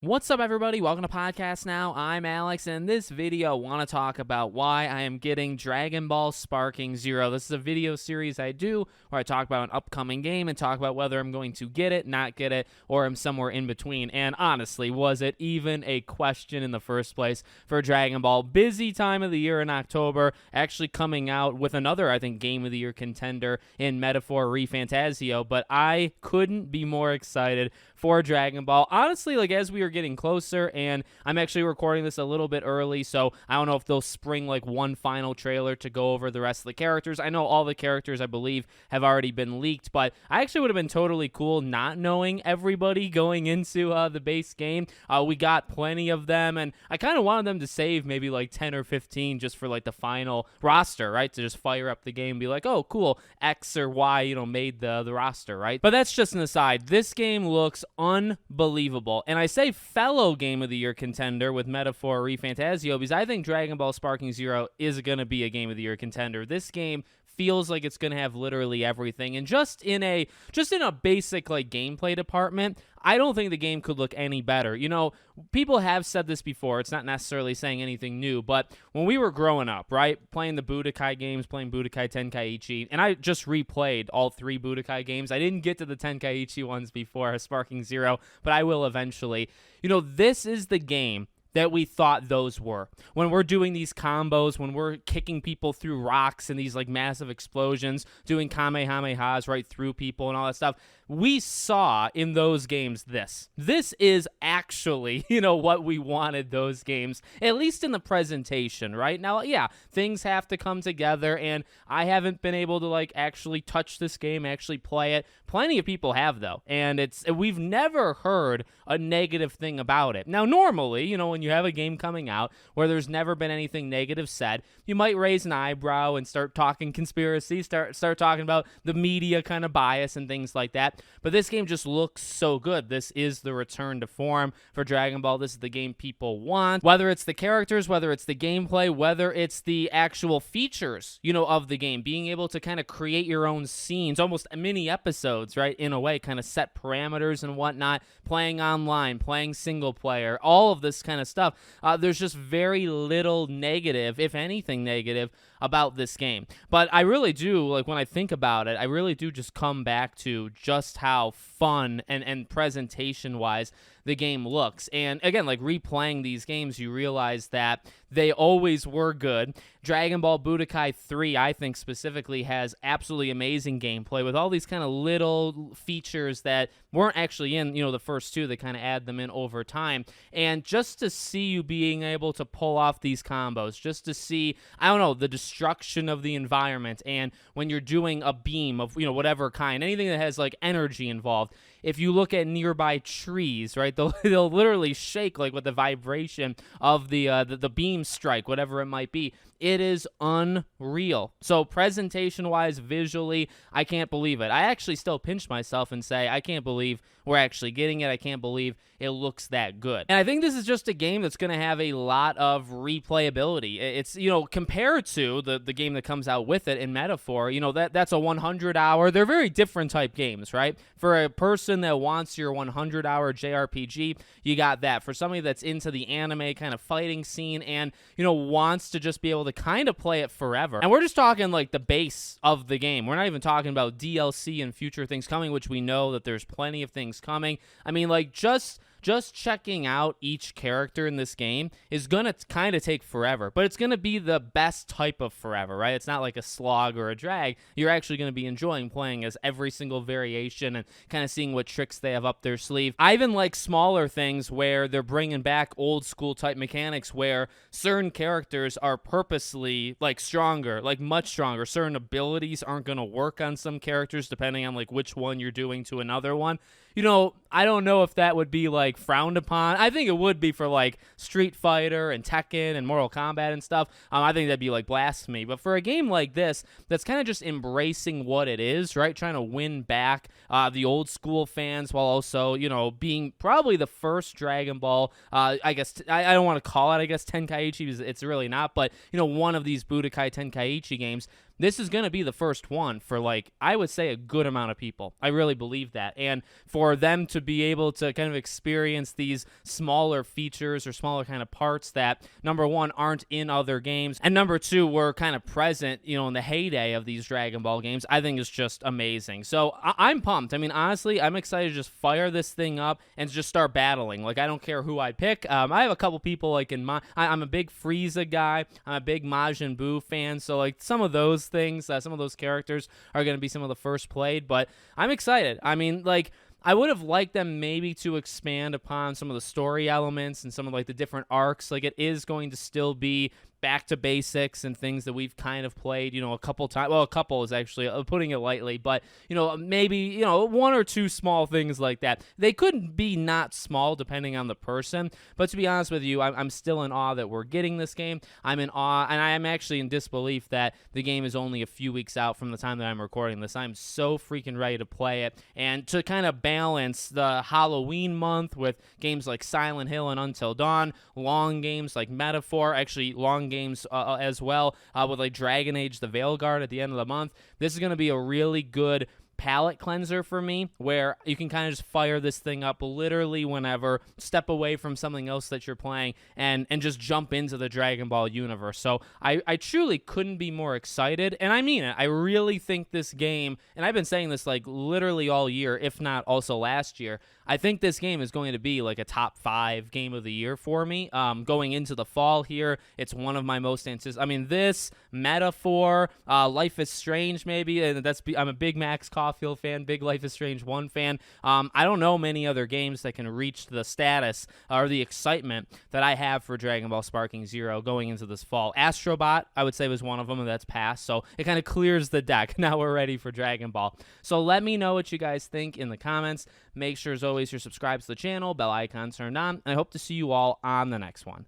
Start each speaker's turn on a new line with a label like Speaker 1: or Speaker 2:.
Speaker 1: What's up, everybody? Welcome to Podcast Now. I'm Alex, and in this video, I want to talk about why I am getting Dragon Ball Sparking Zero. This is a video series I do where I talk about an upcoming game and talk about whether I'm going to get it, not get it, or I'm somewhere in between. And honestly, was it even a question in the first place for Dragon Ball? Busy time of the year in October, actually coming out with another, I think, Game of the Year contender in Metaphor ReFantazio, but I couldn't be more excited for Dragon Ball. Honestly, like, as we are getting closer, and I'm actually recording this a little bit early, so I don't know if they'll spring like one final trailer to go over the rest of the characters. I know all the characters, I believe, have already been leaked, but I actually would have been totally cool not knowing everybody going into the base game. We got plenty of them, and I kind of wanted them to save maybe like 10 or 15 just for like the final roster, right? To just fire up the game and be like, oh, cool, X or Y, made the roster, right? But that's just an aside. This game looks unbelievable, and I say fellow Game of the Year contender with Metaphor ReFantazio because I think Dragon Ball Sparking Zero is going to be a Game of the Year contender. This game feels like it's going to have literally everything, and just in a basic like gameplay department, I don't think the game could look any better. People have said this before. It's not necessarily saying anything new, but when we were growing up, right, playing the Budokai games, playing Budokai Tenkaichi, and I just replayed all three Budokai games. I didn't get to the Tenkaichi ones before Sparking Zero, but I will eventually. This is the game that we thought those were. When we're doing these combos, when we're kicking people through rocks and these like massive explosions, doing kamehamehas right through people and all that stuff, we saw in those games this. This is actually, what we wanted those games, at least in the presentation, right? Now, yeah, things have to come together, and I haven't been able to like actually touch this game, actually play it. Plenty of people have, though, and we've never heard a negative thing about it. Now, normally, when you have a game coming out where there's never been anything negative said, you might raise an eyebrow and start talking conspiracy, start talking about the media kind of bias and things like that. But this game just looks so good. This is the return to form for Dragon Ball. This is the game people want. Whether it's the characters, whether it's the gameplay, whether it's the actual features, of the game, being able to kind of create your own scenes, almost mini episodes, right, in a way, kind of set parameters and whatnot, playing online, playing single player, all of this kind of stuff. There's just very little negative, if anything negative, about this game. But I really do, like, when I think about it, I really do just come back to just how fun and presentation-wise the game looks. And again, like, replaying these games, you realize that they always were good. Dragon Ball Budokai 3, I think specifically, has absolutely amazing gameplay with all these kind of little features that weren't actually in, the first two. They kind of add them in over time. And just to see you being able to pull off these combos, just to see, I don't know, the destruction of the environment, and when you're doing a beam of, whatever kind, anything that has like energy involved, if you look at nearby trees, right, they'll literally shake like with the vibration of the beam strike, whatever it might be. It is unreal. So presentation-wise, visually, I can't believe it. I actually still pinch myself and say, I can't believe we're actually getting it. I can't believe it looks that good. And I think this is just a game that's going to have a lot of replayability. It's, compared to the game that comes out with it in Metaphor, that's a 100-hour. They're very different type games, right? For a person that wants your 100-hour JRPG, you got that. For somebody that's into the anime kind of fighting scene and, wants to just be able to kind of play it forever. And we're just talking like the base of the game. We're not even talking about DLC and future things coming, which we know that there's plenty of things coming. I mean, like, just checking out each character in this game is going to kind of take forever, but it's going to be the best type of forever, right? It's not like a slog or a drag. You're actually going to be enjoying playing as every single variation and kind of seeing what tricks they have up their sleeve. I even like smaller things where they're bringing back old school type mechanics where certain characters are purposely like stronger, like much stronger. Certain abilities aren't going to work on some characters depending on like which one you're doing to another one. I don't know if that would be like frowned upon. I think it would be for like Street Fighter and Tekken and Mortal Kombat and stuff. I think that'd be like blasphemy. But for a game like this, that's kind of just embracing what it is, right? Trying to win back the old school fans while also, being probably the first Dragon Ball. I guess I don't want to call it, Tenkaichi, because it's really not. But, one of these Budokai Tenkaichi games. this is going to be the first one for, like, I would say a good amount of people. I really believe that. And for them to be able to kind of experience these smaller features or smaller kind of parts that, number one, aren't in other games, and number two, were kind of present, in the heyday of these Dragon Ball games, I think is just amazing. So I'm pumped. I mean, honestly, I'm excited to just fire this thing up and just start battling. Like, I don't care who I pick. I have a couple people, like, in my, I'm a big Frieza guy. I'm a big Majin Buu fan. So, like, some of those things, some of those characters are going to be some of the first played, but I'm excited. I mean, like, I would have liked them maybe to expand upon some of the story elements and some of, like, the different arcs. Like, it is going to still be back to basics and things that we've kind of played, a couple times. Well, a couple is actually putting it lightly, but, maybe, one or two small things like that. They couldn't be not small depending on the person, but to be honest with you, I'm still in awe that we're getting this game. I'm in awe, and I am actually in disbelief that the game is only a few weeks out from the time that I'm recording this. I'm so freaking ready to play it, and to kind of balance the Halloween month with games like Silent Hill and Until Dawn, long games like Metaphor, actually long games as well, with like Dragon Age the Veilguard at the end of the month. This is going to be a really good palate cleanser for me, where you can kind of just fire this thing up literally whenever, step away from something else that you're playing, and just jump into the Dragon Ball universe. So I truly couldn't be more excited, and I mean it. I really think this game, and I've been saying this like literally all year, if not also last year, I think this game is going to be like a top 5 game of the year for me. Going into the fall here, it's one of my most anticipated. I mean, this, Metaphor, Life is Strange maybe, and I'm a big Max Caulfield fan, big Life is Strange 1 fan. I don't know many other games that can reach the status or the excitement that I have for Dragon Ball Sparking Zero going into this fall. Astrobot, I would say, was one of them, and that's passed, so it kind of clears the deck. Now we're ready for Dragon Ball. So let me know what you guys think in the comments. Make sure, as always, you're subscribed to the channel, bell icon turned on, and I hope to see you all on the next one.